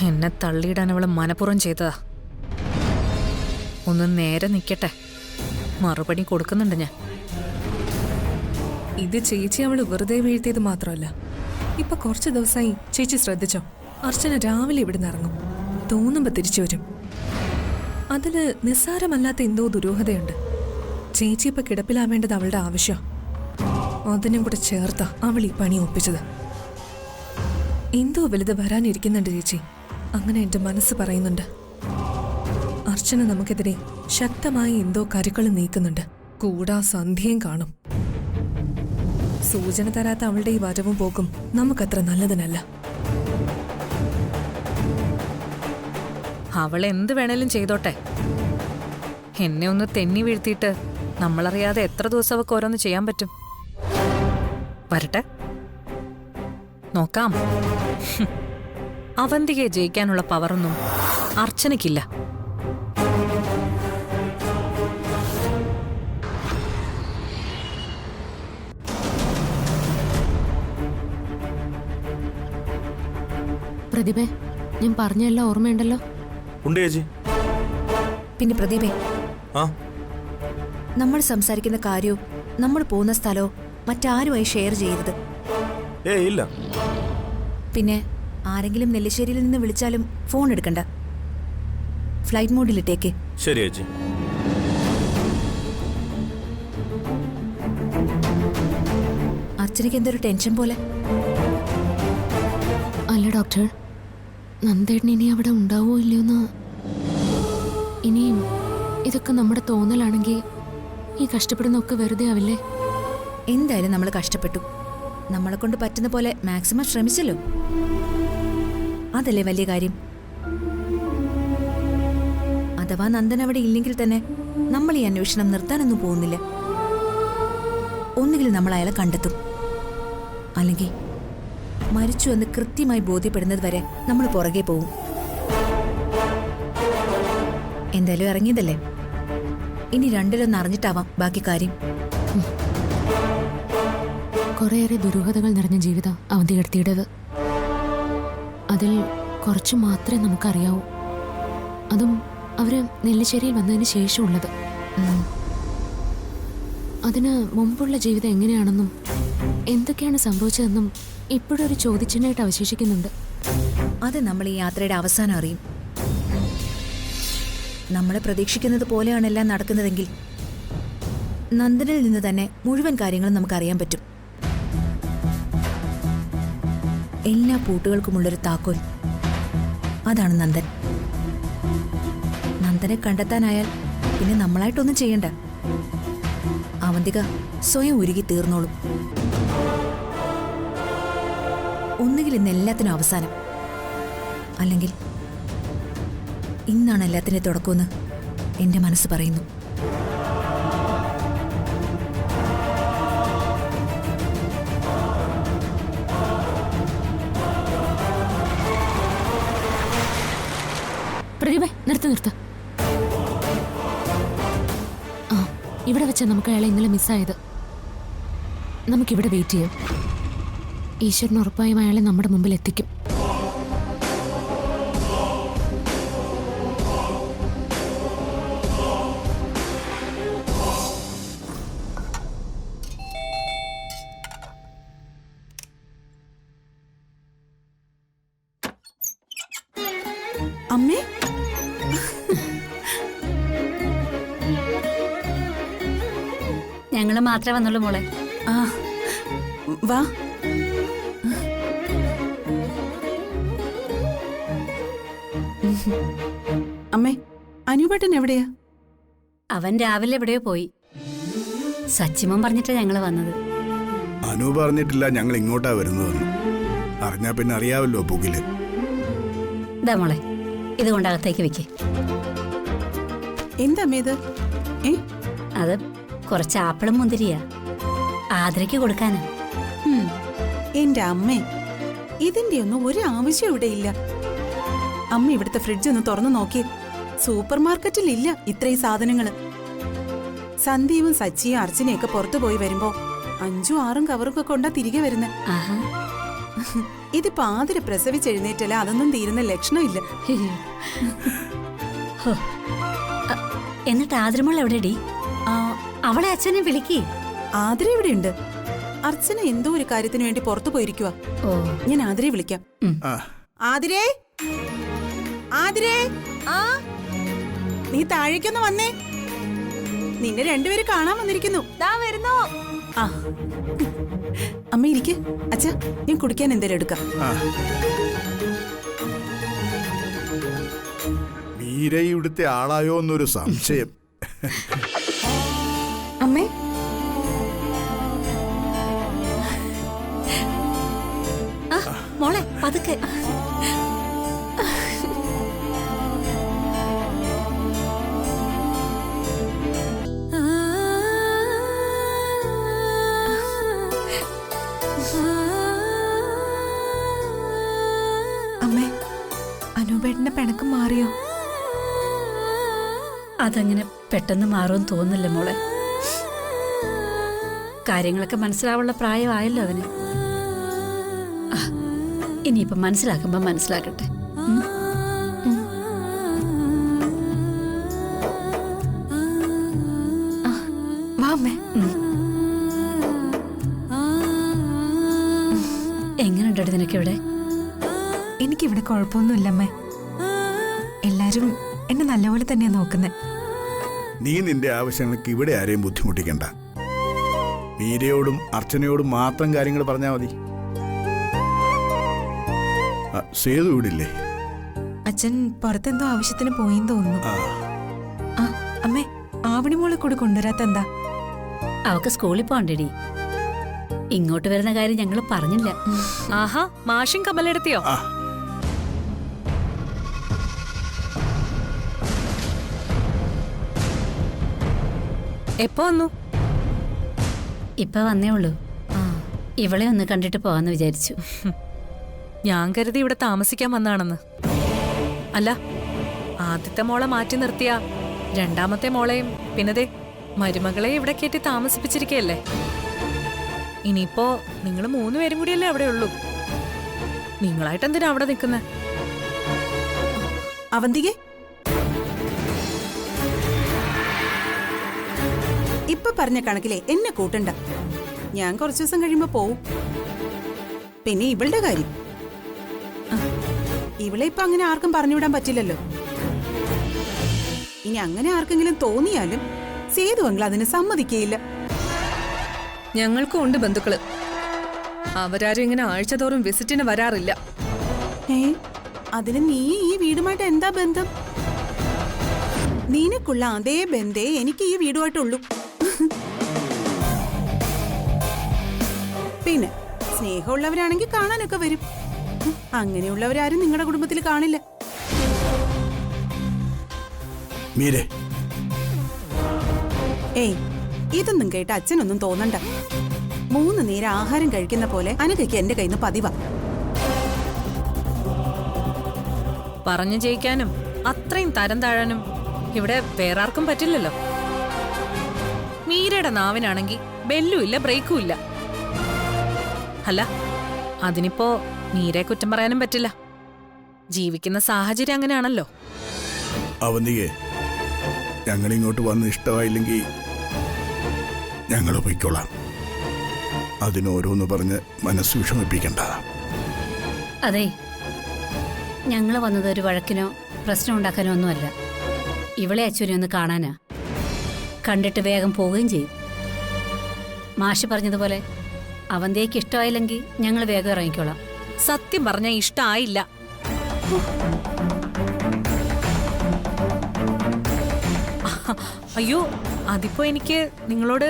എന്നെ തള്ളിയിടാൻ അവള് മനഃപൂർവ്വം ചെയ്തതാ. ഒന്ന് നേരെ നിൽക്കട്ടെ, മറുപടി കൊടുക്കുന്നുണ്ട് ഞാൻ. ഇത് ചേച്ചി അവള് വെറുതെ വീഴ്ത്തിയത് മാത്രമല്ല, ഇപ്പൊ കുറച്ച് ദിവസമായി ചേച്ചി ശ്രദ്ധിച്ചോ, അർച്ചന രാവിലെ ഇവിടുന്ന് ഇറങ്ങും, തോന്നുമ്പോ തിരിച്ചു വരും. അതില് നിസ്സാരമല്ലാത്ത എന്തോ ദുരൂഹതയുണ്ട്. ചേച്ചി ഇപ്പൊ കിടപ്പിലാവേണ്ടത് അവളുടെ ആവശ്യം. അതിനും കൂടെ ചേർത്ത അവൾ ഈ പണി ഒപ്പിച്ചത്. എന്തോ വലുത് വരാനിരിക്കുന്നുണ്ട് ചേച്ചി, അങ്ങനെ എന്റെ മനസ്സ് പറയുന്നുണ്ട്. അർച്ചന നമുക്കെതിരെ ശക്തമായി എന്തോ കരുക്കൾ നീക്കുന്നുണ്ട്. കൂടാ സന്ധ്യയും കാണും. സൂചന തരാത്ത അവളുടെ ഈ വരവും പോക്കും നമുക്കത്ര നല്ലതിനല്ല. അവൾ എന്ത് വേണേലും ചെയ്തോട്ടെ. എന്നെ ഒന്ന് തെന്നി വീഴ്ത്തിയിട്ട് നമ്മളറിയാതെ എത്ര ദിവസം അവൾക്ക് ഓരോന്ന് ചെയ്യാൻ പറ്റും. വരട്ടെ, നോക്കാം. അവന്തികയെ ജയിക്കാനുള്ള പവറൊന്നും അർച്ചനയ്ക്കില്ല. പ്രതിഭേ, ഞാൻ പറഞ്ഞെല്ലാം ഓർമ്മയുണ്ടല്ലോ? ഉണ്ട് ചേച്ചി. പിന്നെ പ്രദീപേ, ആ നമ്മൾ സംസാരിക്കുന്ന കാര്യവും നമ്മൾ പോകുന്ന സ്ഥലവും മറ്റാരുമായി ഷെയർ ചെയ്യരുത്. ഇല്ല. പിന്നെ ആരെങ്കിലും നെല്ലിശ്ശേരിയിൽ നിന്ന് വിളിച്ചാലും ഫോൺ എടുക്കണ്ട, ഫ്ലൈറ്റ് മോഡിലിട്ടേക്ക്. ശരി ചേച്ചി. അർച്ചനയ്ക്ക് എന്തൊരു ടെൻഷൻ പോലെ. അല്ല ഡോക്ടർ, നന്ദേട്ടൻ ഇനി അവിടെ ഉണ്ടാവോ ഇല്ലയോന്ന്. ഇനിയും ഇതൊക്കെ നമ്മുടെ തോന്നലാണെങ്കിൽ ഈ കഷ്ടപ്പെടുന്നൊക്കെ വെറുതെ ആവില്ലേ? എന്തായാലും നമ്മൾ കഷ്ടപ്പെട്ടു, നമ്മളെ കൊണ്ട് പറ്റുന്ന പോലെ മാക്സിമം ശ്രമിച്ചല്ലോ, അതല്ലേ വലിയ കാര്യം. അഥവാ നന്ദൻ അവിടെ ഇല്ലെങ്കിൽ തന്നെ നമ്മൾ ഈ അന്വേഷണം നിർത്താനൊന്നും പോകുന്നില്ല. ഒന്നുകിൽ നമ്മൾ അയാളെ കണ്ടെത്തും, അല്ലെങ്കിൽ മരിച്ചു എന്ന് കൃത്യമായി ബോധ്യപ്പെടുന്നത് വരെ നമ്മൾ പുറകെ പോവും. എന്തായാലും ഇറങ്ങിയതല്ലേ, ഇനി രണ്ടിലൊന്ന് അറിഞ്ഞിട്ടാവാം ബാക്കി കാര്യം. കുറേയേറെ ദുരൂഹതകൾ നിറഞ്ഞ ജീവിതം അവന്തികേടത്തിയുടേത്. അതിൽ കുറച്ചു മാത്രമേ നമുക്കറിയാവൂ, അതും അവര് നെല്ലിശ്ശേരിയിൽ വന്നതിന് ശേഷമുള്ളത്. അതിന് മുമ്പുള്ള ജീവിതം എങ്ങനെയാണെന്നും എന്തൊക്കെയാണ് സംഭവിച്ചതെന്നും ഇപ്പോഴൊരു ചോദ്യചിഹ്നമായിട്ട് അവശേഷിക്കുന്നുണ്ട്. അത് നമ്മൾ ഈ യാത്രയുടെ അവസാനം അറിയും. നമ്മളെ പ്രതീക്ഷിക്കുന്നത് പോലെയാണ് എല്ലാം നടക്കുന്നതെങ്കിൽ നന്ദനിൽ നിന്ന് തന്നെ മുഴുവൻ കാര്യങ്ങളും നമുക്കറിയാൻ പറ്റും. എല്ലാ പൂട്ടുകൾക്കുമുള്ളൊരു താക്കോൽ, അതാണ് നന്ദൻ. നന്ദനെ കണ്ടെത്താനായാൽ പിന്നെ നമ്മളായിട്ടൊന്നും ചെയ്യണ്ട, അവന്തിക സ്വയം ഉരുകി തീർന്നോളും. ഒന്നുകിൽ ഇന്ന് എല്ലാത്തിനും അവസാനം, അല്ലെങ്കിൽ ഇന്നാണ് എല്ലാത്തിൻ്റെ തുടക്കമെന്ന് എൻ്റെ മനസ്സ് പറയുന്നു. പ്രതിഭ, നിർത്ത്. ആ, ഇവിടെ വെച്ചാൽ നമുക്ക് അയാളെ ഇന്നലെ മിസ്സായത്. നമുക്കിവിടെ വെയിറ്റ് ചെയ്യാം. ഈശ്വരൻ ഉറപ്പായും അയാളെ നമ്മുടെ മുമ്പിൽ എത്തിക്കും. അമ്മേ, ഞങ്ങള് മാത്രമേ വന്നുള്ളൂ മോളെ. ആ വാ. അമ്മേ, അനുപേട്ടൻ എവിടെയാ? അവൻ രാവിലെ എവിടെയോ പോയി. സച്ചിമോൻ പറഞ്ഞിട്ടാ ഞങ്ങള് വന്നത്. അനു പറഞ്ഞിട്ടില്ല ഞങ്ങൾ ഇങ്ങോട്ടാ വരുന്നതെന്ന്. അറിഞ്ഞാ പിന്നെ അറിയാവല്ലോ പുകില്. ഇതാ മോളെ, ഇതുകൊണ്ട് അകത്തേക്ക് വെക്ക്. എന്താ അമ്മേ ഇത്? അത് കുറച്ച് ആപ്പിളും മുന്തിരിയാ, ആതിരയ്ക്ക് കൊടുക്കാനാ. എന്റെ അമ്മേ, ഇതിന്റെ ഒന്നും ഒരു ആവശ്യം ഇവിടെ ഇല്ല. അമ്മ ഇവിടുത്തെ ഫ്രിഡ്ജ് ഒന്ന് തുറന്നു നോക്കി, സൂപ്പർ മാർക്കറ്റിൽ ഇല്ല ഇത്രയും സാധനങ്ങള്. സന്ദീപും സച്ചിയും അർച്ചനയൊക്കെ പുറത്തു പോയി വരുമ്പോ 5ഉം 6ഉം കവറൊക്കെ കൊണ്ടാ തിരികെ വരുന്നത്. ഇതിപ്പോ ആതിര പ്രസവിച്ചെഴുന്നേറ്റല്ല, അതൊന്നും തീരുന്ന ലക്ഷണമില്ല. ഹോ. എന്നിട്ട് ആതിരമോൾ എവിടെടി? അവളെ അച്ഛനെ വിളിക്കേ. ആതിര ഇവിടെ ഉണ്ട്. അർച്ചന എന്തോ ഒരു കാര്യത്തിന് വേണ്ടി പുറത്തു പോയിരിക്കുക. ഓ, ഞാൻ ആതിരയെ വിളിക്കാം. ആതിരേ, ആതിരേ, നീ താഴേക്കൊന്ന് വന്നേ. നിന്നെ രണ്ടുപേര് കാണാൻ വന്നിരിക്കുന്നു. ആ, അമ്മ ഇരിക്ക്. അച്ഛാ, ഞാൻ കുടിക്കാൻ എന്തേലും എടുക്കാം. മീര ഇവിടുത്തെ ആളായോ എന്നൊരു സംശയം. അമ്മേ, മോളെ പതുക്കെ. അമ്മേ, അനൂപേട്ടന്റെ പിണക്കം മാറിയോ? അതങ്ങനെ പെട്ടെന്ന് മാറുമെന്ന് തോന്നുന്നില്ല മോളെ. കാര്യങ്ങളൊക്കെ മനസ്സിലാവുള്ള പ്രായമായല്ലോ അവന്. ഇനിയിപ്പം മനസ്സിലാക്കുമ്പോ മനസ്സിലാക്കട്ടെ. വാ അമ്മേ. എങ്ങനെയുണ്ടോ നിനക്ക് ഇവിടെ? എനിക്കിവിടെ കുഴപ്പമൊന്നുമില്ല അമ്മേ. എല്ലാരും എന്നെ നല്ലപോലെ തന്നെയാ നോക്കുന്നത്. നീ നിന്റെ ആവശ്യങ്ങൾക്ക് ഇവിടെ ആരെയും ബുദ്ധിമുട്ടിക്കണ്ട. മീരയോടും അർച്ചനയോടും മാത്രം കാര്യങ്ങൾ പറഞ്ഞാൽ മതി. സേതു ഇവിടില്ലേ? അച്ഛൻ പുറത്തെന്തോ ആവശ്യത്തിന് പോയെന്ന് തോന്നുന്നു. ആ അമ്മേ, ആവണിമോളെ കൂടെ കൊണ്ടുവരാത്തെന്താ? അവക്ക് സ്കൂളിൽ പോണ്ടടി. ഇങ്ങോട്ട് വരുന്ന കാര്യം ഞങ്ങൾ പറഞ്ഞില്ല. ആഹാ, മാഷിൻ കമലെടുത്തിയോ? എപ്പോ വന്നു? ഇപ്പൊ വന്നേ ഉള്ളൂ. ഇവളെ ഒന്ന് കണ്ടിട്ട് പോവാന്ന് വിചാരിച്ചു. ഞാൻ കരുതി ഇവിടെ താമസിക്കാൻ വന്നാണെന്ന്. അല്ല, ആദ്യത്തെ മോളെ മാറ്റി നിർത്തിയ രണ്ടാമത്തെ മോളെയും പിന്നതേ മരുമകളെ ഇവിടെ കയറ്റി താമസിപ്പിച്ചിരിക്കയല്ലേ. ഇനിയിപ്പോ നിങ്ങൾ 3 പേരും കൂടിയല്ലേ അവിടെ ഉള്ളൂ. നിങ്ങളായിട്ട് എന്തിനാ അവിടെ നിൽക്കുന്നെ? അവന്തികെ, ഇപ്പൊ പറഞ്ഞ കണക്കിലെ എന്നെ കൂട്ടണ്ട. ഞാൻ കുറച്ചു ദിവസം കഴിയുമ്പോ പോവും. പിന്നെ ഇവളുടെ കാര്യം, ഇവളെ ഇപ്പൊ അങ്ങനെ ആർക്കും പറഞ്ഞുവിടാൻ പറ്റില്ലല്ലോ. ഇനി അങ്ങനെ ആർക്കെങ്കിലും തോന്നിയാലും സേതു അങ്കിൾ അതിന് സമ്മതിക്കുകയില്ല. ഞങ്ങൾക്കും ഉണ്ട് ബന്ധുക്കള്. അവരാരും ഇങ്ങനെ ആഴ്ചതോറും വിസിറ്റിന് വരാറില്ല. അതിന് നീ ഈ വീടുമായിട്ട് എന്താ ബന്ധം? നിനക്കുള്ള അതേ ബന്ധേ എനിക്ക് ഈ വീടുമായിട്ടുള്ളൂ. പിന്നെ സ്നേഹമുള്ളവരാണെങ്കിൽ കാണാനൊക്കെ വരും. അങ്ങനെയുള്ളവരാരും നിങ്ങളുടെ കുടുംബത്തിൽ കാണില്ല. മീരെ, ഏയ്, ഇതൊന്നും കേട്ട് അച്ഛനൊന്നും തോന്നണ്ട. 3 നേരം ആഹാരം കഴിക്കുന്ന പോലെ അനഘയ്ക്ക് എന്റെ കയ്യിൽ നിന്ന് പതിവാ. പറഞ്ഞു ജയിക്കാനും അത്രയും തരം താഴാനും ഇവിടെ വേറെ ആർക്കും പറ്റില്ലല്ലോ. മീരയുടെ നാവിനാണെങ്കിൽ ബെല്ലും ഇല്ല, ബ്രേക്കും ഇല്ല. അല്ല, അതിനിപ്പോ മീരയെ കുറ്റം പറയാനും പറ്റില്ല. ജീവിക്കുന്ന സാഹചര്യം അങ്ങനെയാണല്ലോ. അവന്തികെ, ഞങ്ങളിങ്ങോട്ട് വന്ന് ഇഷ്ടമായില്ലെങ്കിൽ ഞങ്ങൾ പൊയ്ക്കോളാം. അതിനോരോന്ന് പറഞ്ഞ് മനസ്സ് വിഷമിപ്പിക്കണ്ട. അതെ, ഞങ്ങൾ വന്നത് ഒരു വഴക്കിനോ പ്രശ്നം ഉണ്ടാക്കാനോ ഒന്നുമല്ല. ഇവളെ അച്ഛനെ ഒന്ന് കാണാനാ. കണ്ടിട്ട് വേഗം പോവുകയും ചെയ്യും. മാഷ് പറഞ്ഞതുപോലെ അവന്തേക്ക് ഇഷ്ടമായില്ലെങ്കിൽ ഞങ്ങൾ വേഗം ഇറങ്ങിക്കോളാം. സത്യം പറഞ്ഞ ഇഷ്ടമായില്ല. അയ്യോ, അതിപ്പോ എനിക്ക് നിങ്ങളോട്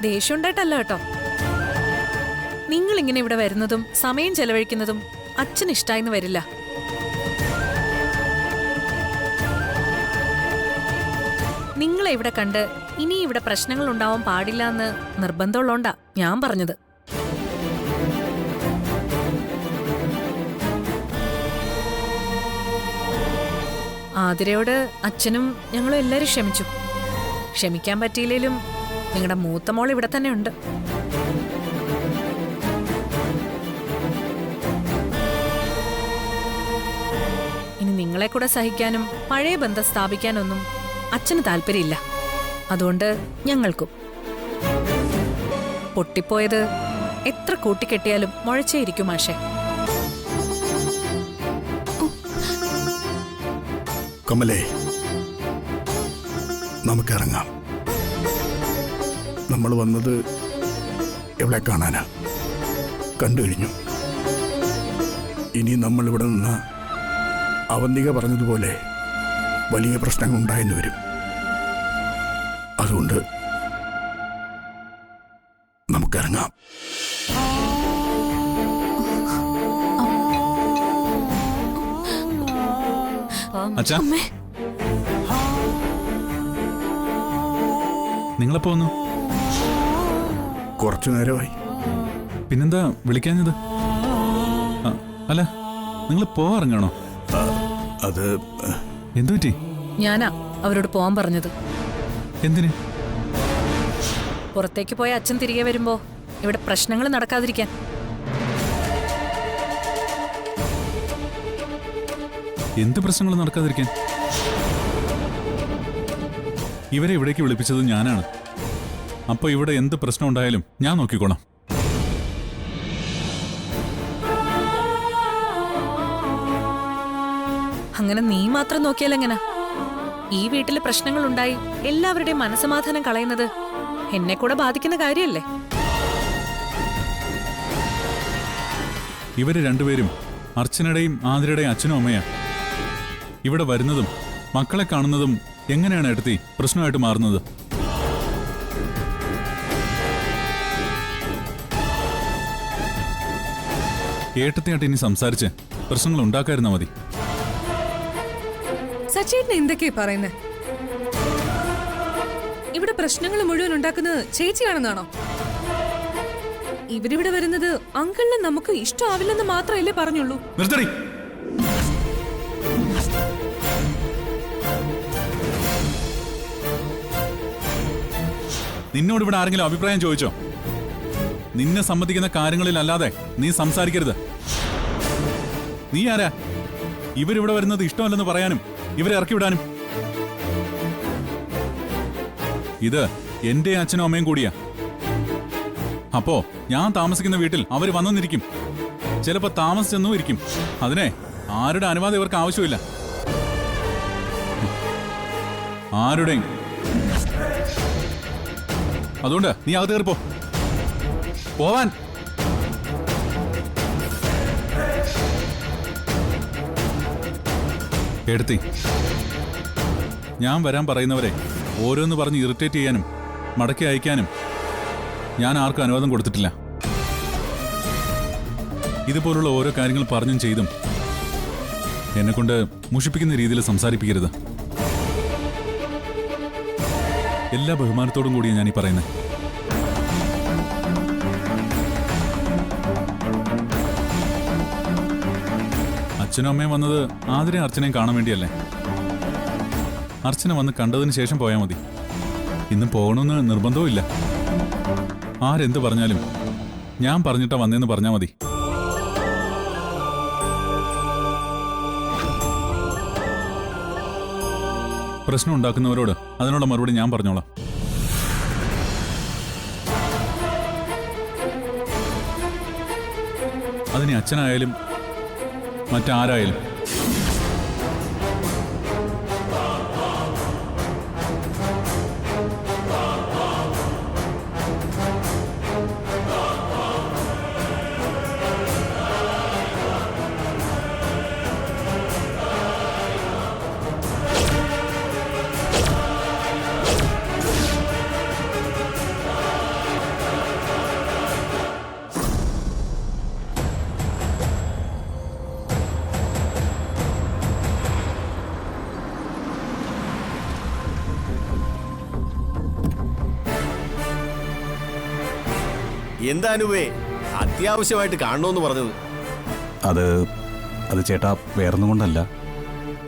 ദേഷ്യം ഉണ്ടായിട്ടല്ല കേട്ടോ. നിങ്ങളിങ്ങനെ ഇവിടെ വരുന്നതും സമയം ചെലവഴിക്കുന്നതും അച്ഛന് ഇഷ്ടായിന്ന് വരില്ല. നിങ്ങളെ ഇവിടെ കണ്ട് ഇനി ഇവിടെ പ്രശ്നങ്ങൾ ഉണ്ടാവാൻ പാടില്ല എന്ന് നിർബന്ധമുള്ളോണ്ടാ ഞാൻ പറഞ്ഞത്. ആതിരയോട് അച്ഛനും ഞങ്ങളും എല്ലാവരും ക്ഷമിച്ചു. ക്ഷമിക്കാൻ പറ്റിയില്ലേലും നിങ്ങളുടെ മൂത്ത മോൾ ഇവിടെ തന്നെ ഉണ്ട്. ഞങ്ങളെ കൂടെ സഹിക്കാനും പഴയ ബന്ധം സ്ഥാപിക്കാനൊന്നും അച്ഛന് താല്പര്യമില്ല. അതുകൊണ്ട് ഞങ്ങൾക്കും. പൊട്ടിപ്പോയത് എത്ര കൂട്ടിക്കെട്ടിയാലും മുഴച്ചേയിരിക്കും മാഷെ. കമലേ, നമുക്കിറങ്ങാം. നമ്മൾ വന്നത് എവിടെ കാണാനാ? കണ്ടു കഴിഞ്ഞു. ഇനി നമ്മളിവിടെ നിന്ന് അവന്തിക പറഞ്ഞതുപോലെ വലിയ പ്രശ്നങ്ങൾ ഉണ്ടായെന്ന് വരും. അതുകൊണ്ട് നമുക്കിറങ്ങാം. അച്ഛാ, നിങ്ങളെപ്പോ വന്നു? കുറച്ചു നേരമായി. പിന്നെന്താ വിളിക്കാഞ്ഞത്? അല്ല, നിങ്ങൾ പോവാറങ്ങാണോ? അത് എന്തു പറ്റി? ഞാനാ അവരോട് പോവാൻ പറഞ്ഞത്. എന്തിന്? പുറത്തേക്ക് പോയ അച്ഛൻ തിരികെ വരുമ്പോ ഇവിടെ പ്രശ്നങ്ങൾ നടക്കാതിരിക്കാൻ. എന്ത് പ്രശ്നങ്ങൾ നടക്കാതിരിക്കാൻ? ഇവരെ ഇവിടേക്ക് വിളിപ്പിച്ചത് ഞാനാണ്. അപ്പൊ ഇവിടെ എന്ത് പ്രശ്നം ഉണ്ടായാലും ഞാൻ നോക്കിക്കോളാം. അങ്ങനെ നീ മാത്രം നോക്കിയാൽ എങ്ങനെ? ഈ വീട്ടില് പ്രശ്നങ്ങൾ ഉണ്ടായി എല്ലാവരുടെയും മനസ്സമാധാനം കളയുന്നത് എന്നെ കൂടെ ബാധിക്കുന്ന കാര്യമല്ലേ? ഇവര് രണ്ടുപേരും അർച്ചനയുടെയും ആതിരയുടെയും അച്ഛനും അമ്മയാ. ഇവിടെ വരുന്നതും മക്കളെ കാണുന്നതും എങ്ങനെയാണ് എടുത്തി പ്രശ്നമായിട്ട് മാറുന്നത്? ഏട്ടത്തെയായിട്ട് ഇനി സംസാരിച്ച് പ്രശ്നങ്ങൾ ഉണ്ടാക്കാതിരുന്നാ മതി. സച്ചേട്ടൻ എന്തൊക്കെയാ പറയുന്നേ? ഇവിടെ പ്രശ്നങ്ങൾ മുഴുവൻ ഉണ്ടാക്കുന്നത് ചേച്ചിയാണെന്നാണോ? ഇവരിവിടെ വരുന്നത് അങ്കിളിന് നമുക്ക് ഇഷ്ടമാവില്ലെന്ന് മാത്രമല്ലേ പറഞ്ഞുള്ളൂ. നിർത്തടി. നിന്നോട് ഇവിടെ ആരെങ്കിലും അഭിപ്രായം ചോദിച്ചോ? നിന്നെ സമ്മതിക്കുന്ന കാര്യങ്ങളിൽ അല്ലാതെ നീ സംസാരിക്കരുത്. നീ ആരാ ഇവരിവിടെ വരുന്നത് ഇഷ്ടമല്ലെന്ന് പറയാനും ഇവരെ ഇറക്കി വിടാനും? ഇത് എന്റെ അച്ഛനും അമ്മയും കൂടിയാ. അപ്പോ ഞാൻ താമസിക്കുന്ന വീട്ടിൽ അവര് വന്നെന്നിരിക്കും. ചിലപ്പോ താമസിച്ചെന്നും ഇരിക്കും. അതിനെ ആരുടെ അനുവാദം ഇവർക്ക് ആവശ്യമില്ല. ആരുടെയും. അതുകൊണ്ട് നീ അകത്ത് കയറിപ്പോ. പോവാൻ. എടുത്തി ഞാൻ വരാൻ പറയുന്നവരെ ഓരോന്ന് പറഞ്ഞ് ഇറിറ്റേറ്റ് ചെയ്യാനും മടക്കി അയക്കാനും ഞാൻ ആർക്കും അനുവാദം കൊടുത്തിട്ടില്ല. ഇതുപോലുള്ള ഓരോ കാര്യങ്ങൾ പറഞ്ഞും ചെയ്തും എന്നെക്കൊണ്ട് മുഷിപ്പിക്കുന്ന രീതിയിൽ സംസാരിപ്പിക്കരുത്. എല്ലാ ബഹുമാനത്തോടും കൂടിയാണ് ഞാനീ പറയുന്നത്. അച്ഛനും അമ്മയും വന്നത് ആതിരയും അർച്ചനയും കാണാൻ വേണ്ടിയല്ലേ? അർച്ചന വന്ന് കണ്ടതിന് ശേഷം പോയാൽ മതി. ഇന്ന് പോകണമെന്ന് നിർബന്ധവും ഇല്ല. ആരെന്ത് പറഞ്ഞാലും ഞാൻ പറഞ്ഞിട്ടാ വന്നേന്ന് പറഞ്ഞാൽ മതി. പ്രശ്നം ഉണ്ടാക്കുന്നവരോട് അതിനുള്ള മറുപടി ഞാൻ പറഞ്ഞോളാം. അതിന് അച്ഛനായാലും മറ്റാരായാലും. എന്താനുവേ അത്യാവശ്യമായിട്ട് കാണണമെന്ന് പറഞ്ഞത്? അത് ചേട്ടാ വേറൊന്നും കൊണ്ടല്ല.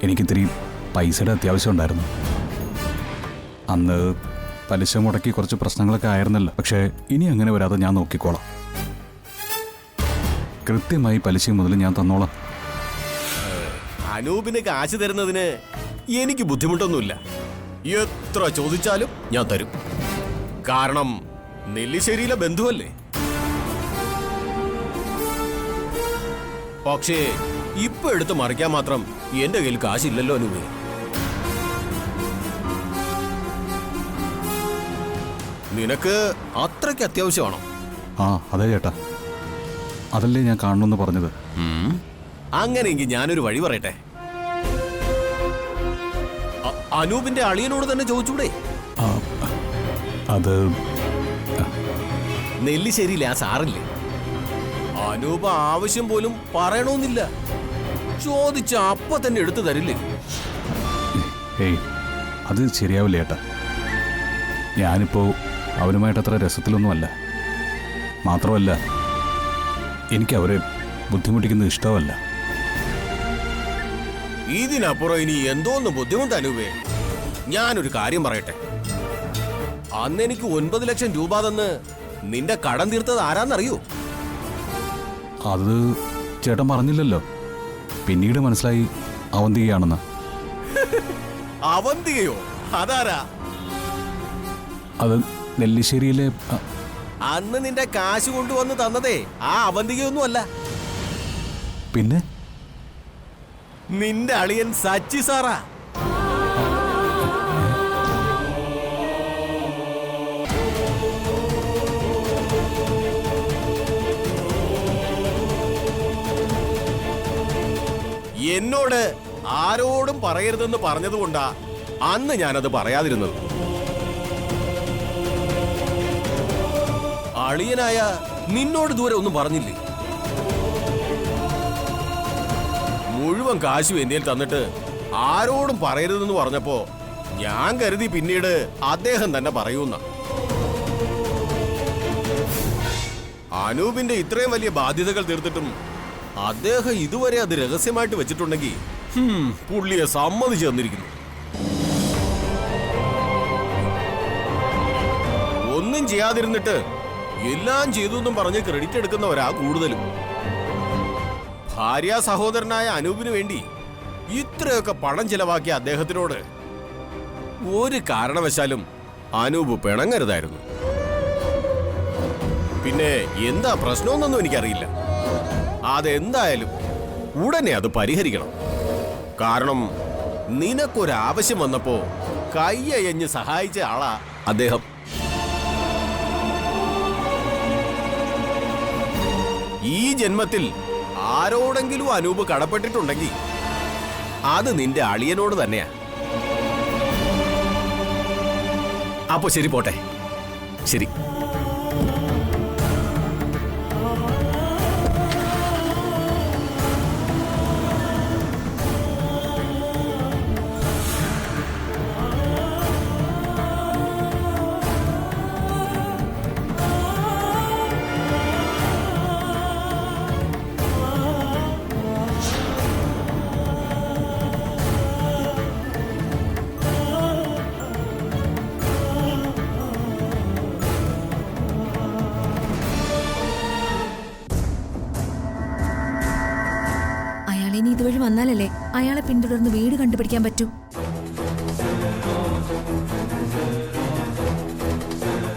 എനിക്കിത്തിരി പൈസയുടെ അത്യാവശ്യം ഉണ്ടായിരുന്നു. അന്ന് പലിശ മുടക്കി കുറച്ച് പ്രശ്നങ്ങളൊക്കെ ആയിരുന്നല്ലോ. പക്ഷേ ഇനി അങ്ങനെ വരാതെ ഞാൻ നോക്കിക്കോളാം. കൃത്യമായി പലിശ മുതൽ ഞാൻ തന്നോളാം. അനൂപിന് കാശ് തരുന്നതിന് എനിക്ക് ബുദ്ധിമുട്ടൊന്നുമില്ല. എത്ര ചോദിച്ചാലും ഞാൻ തരും. കാരണം നെല്ലിശ്ശേരിയിലെ ബന്ധുവല്ലേ. പക്ഷേ ഇപ്പൊ എടുത്ത് മറിക്കാൻ മാത്രം എന്റെ കയ്യിൽ കാശില്ലല്ലോ അനൂപേ. നിനക്ക് അത്രയ്ക്ക് അത്യാവശ്യമാണോ? ആ അതെ ചേട്ടാ, അതല്ലേ ഞാൻ കാണണമെന്ന് പറഞ്ഞത്. അങ്ങനെയെങ്കിൽ ഞാനൊരു വഴി പറയട്ടെ. അനൂപിന്റെ അളിയനോട് തന്നെ ചോദിച്ചൂടെ? അത് നെല്ലിശ്ശേരിയിലെ ആ സാറില്ലേ, അനൂപ് ആവശ്യം പോലും പറയണമെന്നില്ല, ചോദിച്ച അപ്പൊ തന്നെ എടുത്തു തരില്ലേ? ഏയ് അത് ശരിയാവില്ല ചേട്ടാ. ഞാനിപ്പോ അവനുമായിട്ട് അത്ര രസത്തിലൊന്നുമല്ല. മാത്രമല്ല എനിക്ക് അവരെ ബുദ്ധിമുട്ടിക്കുന്നത് ഇഷ്ടമല്ല. ഇതിനപ്പുറം ഇനി എന്തോന്ന് ബുദ്ധിമുട്ട് അനൂപേ. ഞാനൊരു കാര്യം പറയട്ടെ. അന്ന് എനിക്ക് 9 ലക്ഷം രൂപ തന്ന് നിന്റെ കടം തീർത്തത് ആരാന്നറിയോ? അത് ചേട്ടൻ പറഞ്ഞില്ലല്ലോ. പിന്നീട് മനസ്സിലായി അവന്തികയാണെന്ന്. അവന്തികയോ? അതാരാ? അത് നെല്ലിശ്ശേരിയിലെ അന്ന് നിന്റെ കാശ് കൊണ്ടുവന്ന് തന്നതേ ആ അവന്തികയൊന്നും അല്ല. പിന്നെ നിന്റെ അളിയൻ സച്ചി സാറാ. എന്നോട് ആരോടും പറയരുതെന്ന് പറഞ്ഞതുകൊണ്ടാ അന്ന് ഞാനത് പറയാതിരുന്നത്. അളിയനായ നിന്നോട് ദൂരെ ഒന്നും പറഞ്ഞില്ലേ? മുഴുവൻ കാശും എന്നെ തന്നിട്ട് ആരോടും പറയരുതെന്ന് പറഞ്ഞപ്പോ ഞാൻ കരുതി പിന്നീട് അദ്ദേഹം തന്നെ പറയൂന്ന. അനൂപിന്റെ ഇത്രയും വലിയ ബാധ്യതകൾ തീർത്തിട്ടും അദ്ദേഹം ഇതുവരെ അത് രഹസ്യമായിട്ട് വെച്ചിട്ടുണ്ടെങ്കിൽ പുള്ളിയെ സമ്മതിച്ചു തന്നിരിക്കുന്നു. ഒന്നും ചെയ്യാതിരുന്നിട്ട് എല്ലാം ചെയ്തു എന്നും പറഞ്ഞ് ക്രെഡിറ്റ് എടുക്കുന്നവരാ കൂടുതലും. ഭാര്യ സഹോദരനായ അനൂപിന് വേണ്ടി ഇത്രയൊക്കെ പണം ചെലവാക്കിയ അദ്ദേഹത്തിനോട് ഒരു കാരണവശാലും അനൂപ് പിണങ്ങരുതായിരുന്നു. പിന്നെ എന്താ പ്രശ്നമെന്നൊന്നും എനിക്കറിയില്ല. അതെന്തായാലും ഉടനെ അത് പരിഹരിക്കണം. കാരണം നിനക്കൊരാവശ്യം വന്നപ്പോ കൈയഞ്ഞ് സഹായിച്ച ആളാ അദ്ദേഹം. ഈ ജന്മത്തിൽ ആരോടെങ്കിലും അനൂപ് കടപ്പെട്ടിട്ടുണ്ടെങ്കിൽ അത് നിന്റെ അളിയനോട് തന്നെയാ. അപ്പൊ ശരി, പോട്ടെ. ശരി. ഇതുവഴി വന്നാലല്ലേ അയാളെ പിന്തുടർന്ന് വീട് കണ്ടുപിടിക്കാൻ പറ്റൂ.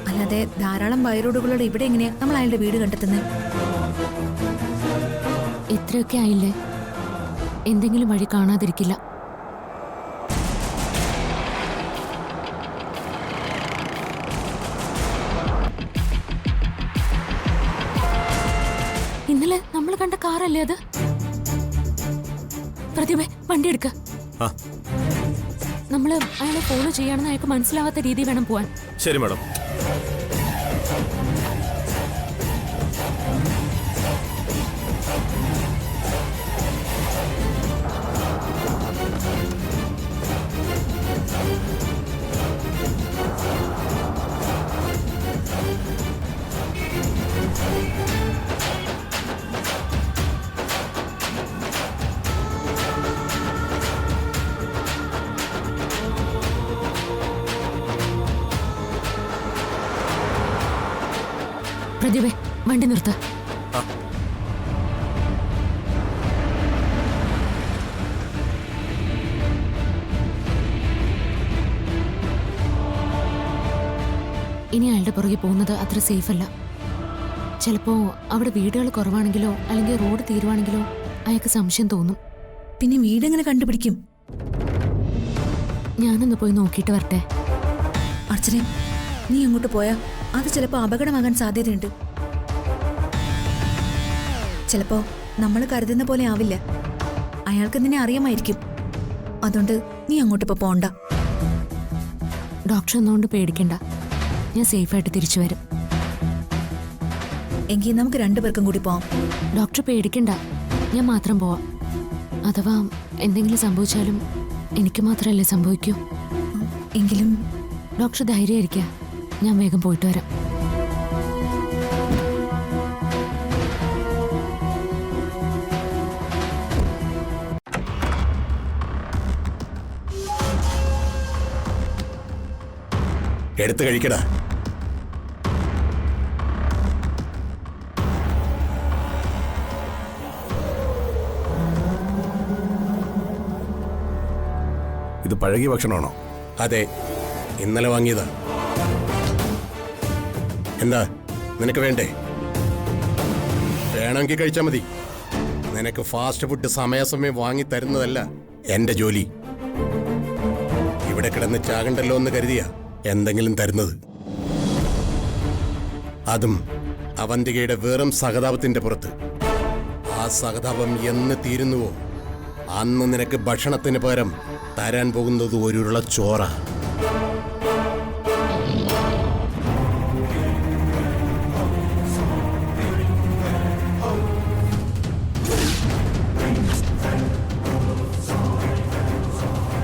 അല്ലാതെ ധാരാളം വയറോടുകളുടെ ഇവിടെ എങ്ങനെയാ നമ്മൾ അയാളുടെ വീട് കണ്ടെത്തുന്നത്? ഇത്രയൊക്കെ ആയില്ലേ, എന്തെങ്കിലും വഴി കാണാതിരിക്കില്ല. ഇന്നലെ നമ്മൾ കണ്ട കാറല്ലേ അത്? പ്രതിഭേ, വണ്ടി എടുക്ക. നമ്മള് അയാളെ ഫോളോ ചെയ്യാണെന്ന് അയാൾക്ക് മനസ്സിലാവാത്ത രീതി വേണം പോവാൻ. ശരി മാഡം. പ്രതിഭേ, വണ്ടി നിർത്ത. ഇനി അയാളുടെ പുറകെ പോകുന്നത് അത്ര സേഫ് അല്ല. ചിലപ്പോ അവിടെ വീടുകൾ കുറവാണെങ്കിലോ അല്ലെങ്കിൽ റോഡ് തീരുവാണെങ്കിലോ അയാൾക്ക് സംശയം തോന്നും. പിന്നെ വീടെങ്ങനെ കണ്ടുപിടിക്കും? ഞാനൊന്ന് പോയി നോക്കിയിട്ട് വരട്ടെ. അർച്ചനെ, നീ അങ്ങോട്ട് പോയാ അത് ചിലപ്പോ അപകടമാകാൻ സാധ്യതയുണ്ട്. ചിലപ്പോ നമ്മൾ കരുതുന്ന പോലെ ആവില്ല. അയാൾക്ക് നിന്നെ അറിയാമായിരിക്കും. അതുകൊണ്ട് നീ അങ്ങോട്ടിപ്പോ പോണ്ട. ഡോക്ടർ ഒന്നുകൊണ്ട് പേടിക്കണ്ട, ഞാൻ സേഫായിട്ട് തിരിച്ചു വരും. എങ്കിൽ നമുക്ക് രണ്ടുപേർക്കും കൂടി പോവാം. ഡോക്ടർ പേടിക്കണ്ട, ഞാൻ മാത്രം പോവാം. അഥവാ എന്തെങ്കിലും സംഭവിച്ചാലും എനിക്ക് മാത്രമല്ലേ സംഭവിക്കൂ. എങ്കിലും ഡോക്ടർ ധൈര്യമായിരിക്കാം, ഞാൻ വേഗം പോയിട്ട് വരാം. എടുത്ത് കഴിക്കടാ. ഇത് പഴകിയ ഭക്ഷണമാണോ? അതെ, ഇന്നലെ വാങ്ങിയതാ. എന്താ നിനക്ക് വേണ്ടേ? വേണമെങ്കിൽ കഴിച്ചാൽ മതി. നിനക്ക് ഫാസ്റ്റ് ഫുഡ് സമയാസമയം വാങ്ങി തരുന്നതല്ല എന്റെ ജോലി. ഇവിടെ കിടന്ന് ചാകണ്ടല്ലോ എന്ന് കരുതിയാ എന്തെങ്കിലും തരുന്നത്. അതും അവന്തികയുടെ വെറും സഹതാപത്തിന്റെ പുറത്ത്. ആ സഹതാപം എന്ന് തീരുന്നുവോ അന്ന് നിനക്ക് ഭക്ഷണത്തിന് പകരം തരാൻ പോകുന്നത് ഒരുള്ള ചോറ.